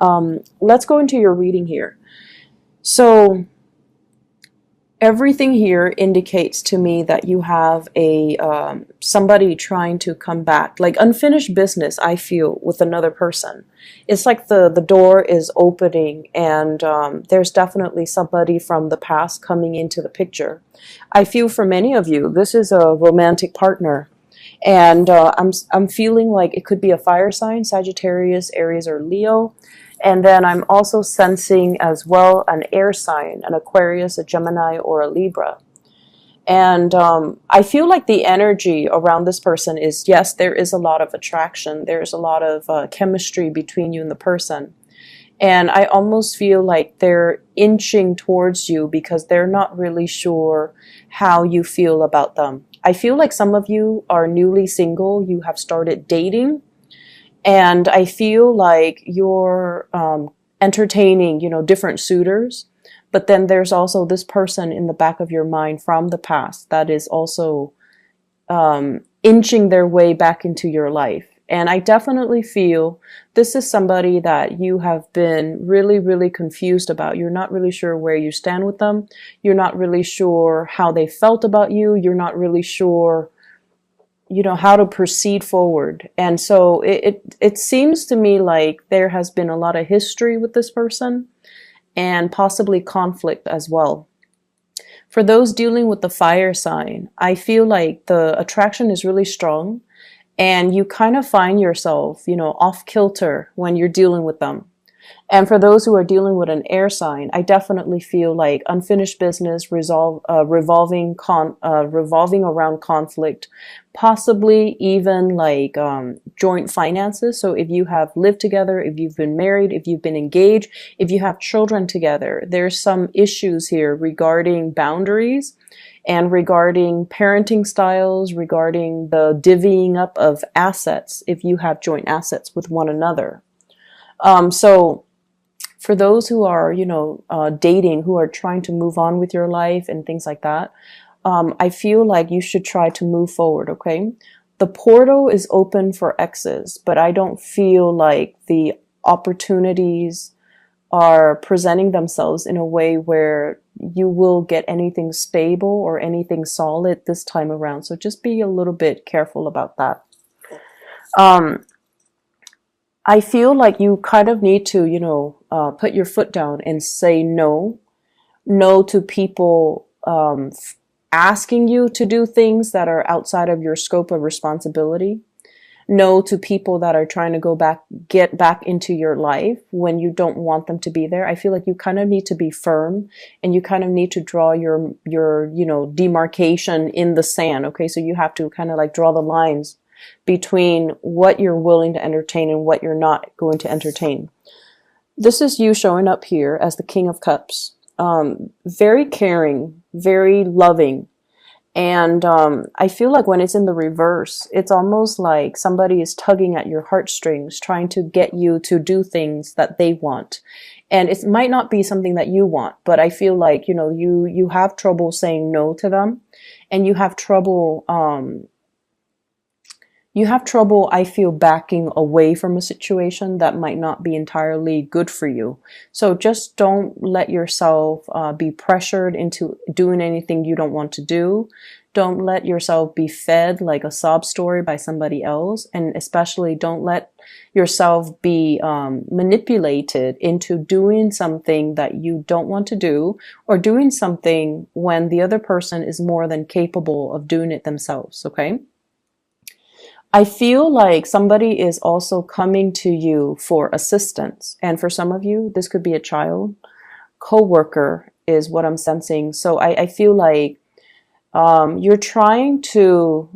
Let's go into your reading here. So everything here indicates to me that you have a somebody trying to come back, like unfinished business. I feel with another person, it's like the door is opening, and there's definitely somebody from the past coming into the picture. I feel for many of you, this is a romantic partner, and I'm feeling like it could be a fire sign, Sagittarius, Aries, or Leo. And then I'm also sensing as well an air sign, an Aquarius, a Gemini, or a Libra. And I feel like the energy around this person is, yes, there is a lot of attraction. There's a lot of chemistry between you and the person. And I almost feel like they're inching towards you because they're not really sure how you feel about them. I feel like some of you are newly single. You have started dating. And I feel like you're entertaining, different suitors. But then there's also this person in the back of your mind from the past that is also inching their way back into your life. And I definitely feel this is somebody that you have been really, really confused about. You're not really sure where you stand with them. You're not really sure how they felt about you. You're not really sure how to proceed forward. And so it seems to me like there has been a lot of history with this person and possibly conflict as well. For those dealing with the fire sign, I feel like the attraction is really strong and you kind of find yourself, off kilter when you're dealing with them. And for those who are dealing with an air sign, I definitely feel like unfinished business revolving around conflict, possibly even like joint finances. So if you have lived together, if you've been married, if you've been engaged, if you have children together, there's some issues here regarding boundaries and regarding parenting styles, regarding the divvying up of assets if you have joint assets with one another. So for those who are, dating, who are trying to move on with your life and things like that, I feel like you should try to move forward, okay? The portal is open for exes, but I don't feel like the opportunities are presenting themselves in a way where you will get anything stable or anything solid this time around. So just be a little bit careful about that. I feel like you kind of need to, put your foot down and say no to people asking you to do things that are outside of your scope of responsibility. No to people that are trying to get back into your life when you don't want them to be there. I feel like you kind of need to be firm and you kind of need to draw your demarcation in the sand. Okay. So you have to kind of like draw the lines between what you're willing to entertain and what you're not going to entertain. This is you showing up here as the King of Cups. Very caring, very loving. And I feel like when it's in the reverse, it's almost like somebody is tugging at your heartstrings, trying to get you to do things that they want. And it might not be something that you want, but I feel like, you have trouble saying no to them, and you have trouble, I feel, backing away from a situation that might not be entirely good for you. So just don't let yourself be pressured into doing anything you don't want to do. Don't let yourself be fed like a sob story by somebody else. And especially don't let yourself be manipulated into doing something that you don't want to do, or doing something when the other person is more than capable of doing it themselves, okay? I feel like somebody is also coming to you for assistance. And for some of you, this could be a child, co-worker is what I'm sensing. So I feel like you're trying to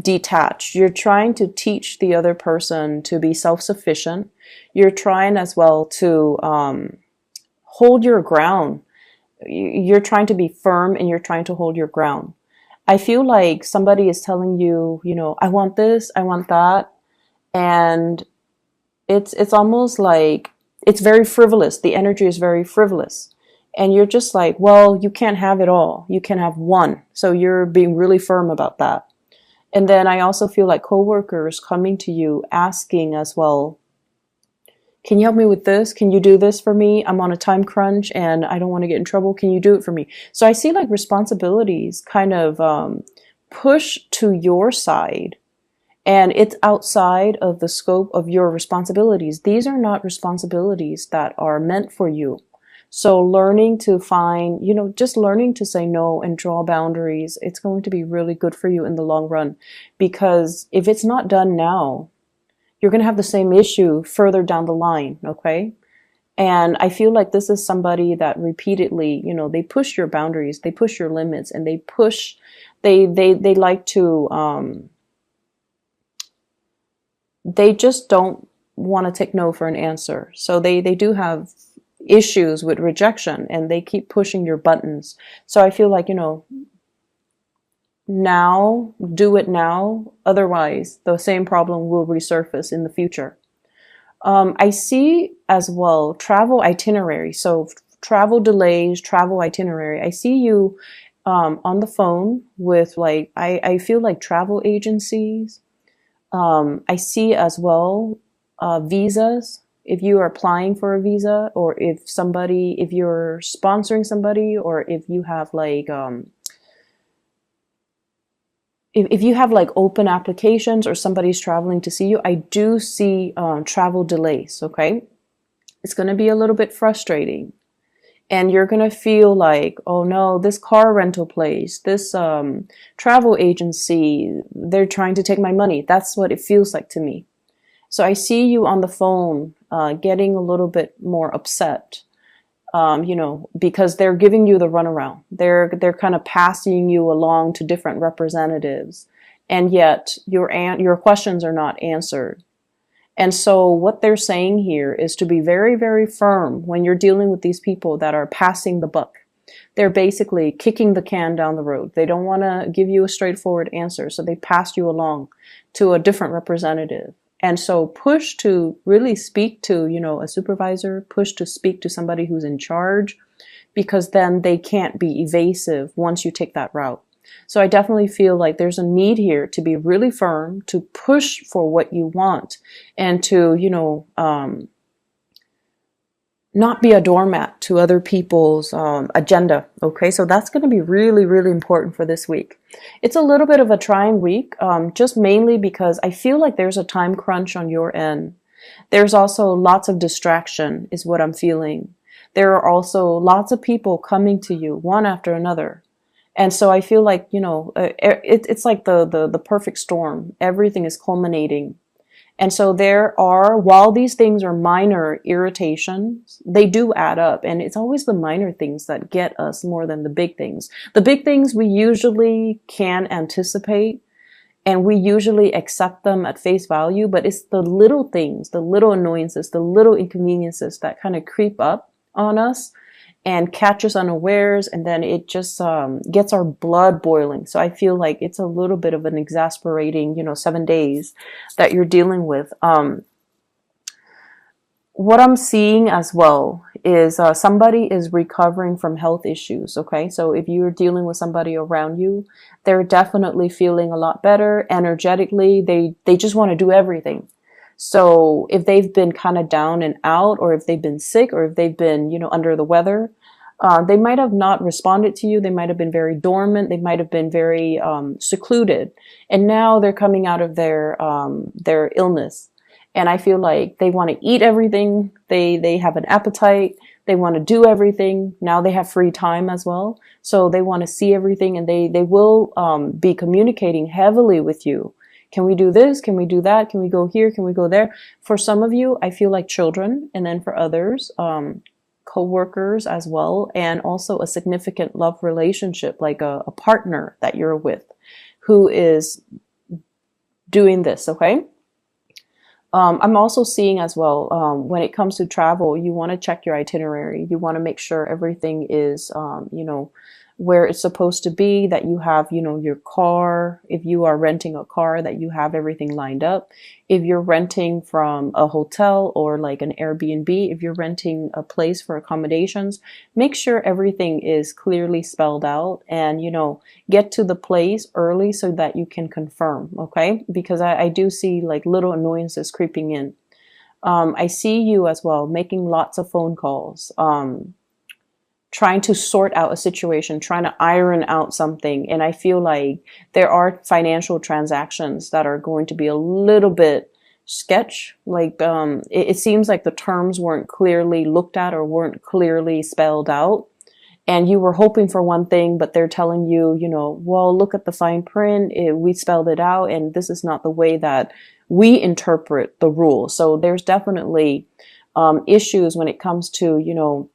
detach. You're trying to teach the other person to be self-sufficient. You're trying as well to hold your ground. You're trying to be firm and you're trying to hold your ground. I feel like somebody is telling you, I want this, I want that. And it's almost like it's very frivolous. The energy is very frivolous. And you're just like, well, you can't have it all. You can have one. So you're being really firm about that. And then I also feel like coworkers coming to you asking as well, Can you help me with this? Can you do this for me? I'm on a time crunch and I don't want to get in trouble. Can you do it for me? So I see like responsibilities kind of push to your side, and it's outside of the scope of your responsibilities. These are not responsibilities that are meant for you. So learning to find, just learning to say no and draw boundaries, it's going to be really good for you in the long run. Because if it's not done now, you're going to have the same issue further down the line, okay? And I feel like this is somebody that repeatedly, they push your boundaries, they push your limits, and they like to, they just don't want to take no for an answer. So they do have issues with rejection, and they keep pushing your buttons. So I feel like, now, do it now. Otherwise, the same problem will resurface in the future. I see as well travel itinerary. So travel delays, travel itinerary. I see you on the phone with like, I feel like travel agencies. I see as well visas. If you are applying for a visa, or if you're sponsoring somebody, or if you have like, if you have like open applications or somebody's traveling to see you, I do see travel delays, okay? It's going to be a little bit frustrating. And you're going to feel like, oh no, this car rental place, this travel agency, they're trying to take my money. That's what it feels like to me. So I see you on the phone getting a little bit more upset. Because they're giving you the runaround. They're kind of passing you along to different representatives, and yet your questions are not answered. And so what they're saying here is to be very, very firm when you're dealing with these people that are passing the buck. They're basically kicking the can down the road. They don't want to give you a straightforward answer, so they pass you along to a different representative. And so push to really speak to, a supervisor, push to speak to somebody who's in charge, because then they can't be evasive once you take that route. So I definitely feel like there's a need here to be really firm, to push for what you want, and to, not be a doormat to other people's agenda. Okay, so that's going to be really, really important for this week. It's a little bit of a trying week, just mainly because I feel like there's a time crunch on your end. There's also lots of distraction is what I'm feeling. There are also lots of people coming to you one after another. And so I feel like, it's like the perfect storm. Everything is culminating. And so while these things are minor irritations, they do add up. And it's always the minor things that get us more than the big things. The big things we usually can anticipate, and we usually accept them at face value, but it's the little things, the little annoyances, the little inconveniences that kind of creep up on us and catch us unawares, and then it just gets our blood boiling. So I feel like it's a little bit of an exasperating, 7 days that you're dealing with. What I'm seeing as well is somebody is recovering from health issues, okay? So if you're dealing with somebody around you, they're definitely feeling a lot better energetically. They just want to do everything. So if they've been kind of down and out, or if they've been sick, or if they've been, under the weather, they might have not responded to you. They might have been very dormant. They might have been very secluded. And now they're coming out of their illness. And I feel like they want to eat everything. They have an appetite. They want to do everything. Now they have free time as well. So they want to see everything, and they will be communicating heavily with you. Can we do this? Can we do that? Can we go here? Can we go there? For some of you, I feel like children. And then for others, co-workers as well. And also a significant love relationship, like a partner that you're with who is doing this, okay? I'm also seeing as well, when it comes to travel, you want to check your itinerary. You want to make sure everything is, where it's supposed to be, that you have, your car. If you are renting a car, that you have everything lined up. If you're renting from a hotel or like an Airbnb, if you're renting a place for accommodations, make sure everything is clearly spelled out, and, get to the place early so that you can confirm, okay? Because I do see like little annoyances creeping in. I see you as well making lots of phone calls, trying to sort out a situation, trying to iron out something. And I feel like there are financial transactions that are going to be a little bit sketch. Like, it seems like the terms weren't clearly looked at or weren't clearly spelled out. And you were hoping for one thing, but they're telling you, you know, well, look at the fine print. We spelled it out, and this is not the way that we interpret the rules. So there's definitely issues when it comes to, you know,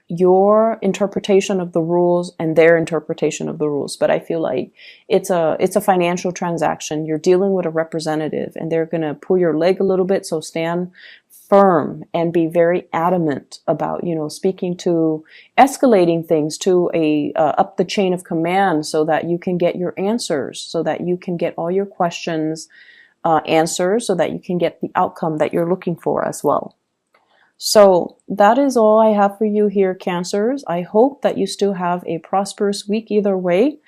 your interpretation of the rules and their interpretation of the rules. But I feel like it's a financial transaction. You're dealing with a representative, and they're going to pull your leg a little bit. So stand firm and be very adamant about, you know, speaking to, escalating things to a up the chain of command, so that you can get your answers, so that you can get all your questions answered, so that you can get the outcome that you're looking for as well. So that is all I have for you here, Cancers. I hope that you still have a prosperous week either way.